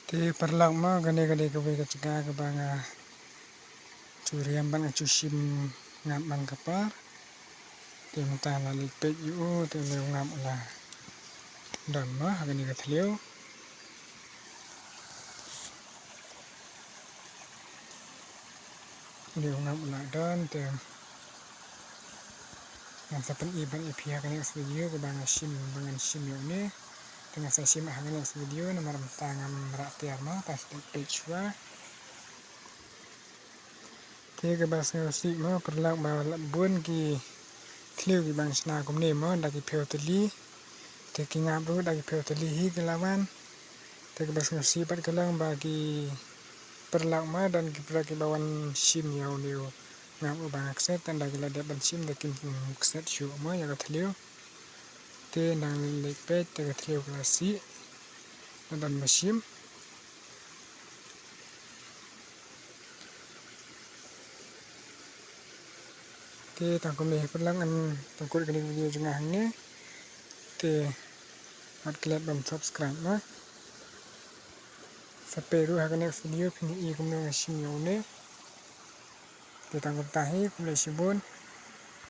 Te perlang ma gane ke ke cega ke banga curiam bang cusim ngam bang kapar te mutan la lipet yu te leu ngam la dan ma gane ke thleu leu ngam la dan te ngam sapen iban ipia gane video ke banga sim yu ne tengah saya simak gane video nomor tangam raktiar ma pas page wa te ke bahasa si ma perlang ba bun ki thleu ki bang sna kum ne ma da ki pheu teli te ki ngap ru da ki pheu teli hi ke lawan te ke bahasa si pat ke lang ba ki perlang ma dan ki pra ki bawan sim yau leu ngap u bang akset dan da ki la de ban sim da ki akset shu ma ya ka thleu te nang le pet te ka thleu ka si dan ma sim te tangkum le perlang an tangkut ke video jengah ne te at klat bam subscribe ma sampai ru ha next video pini i kum sim yo ne te tangkum tahi kum le sibun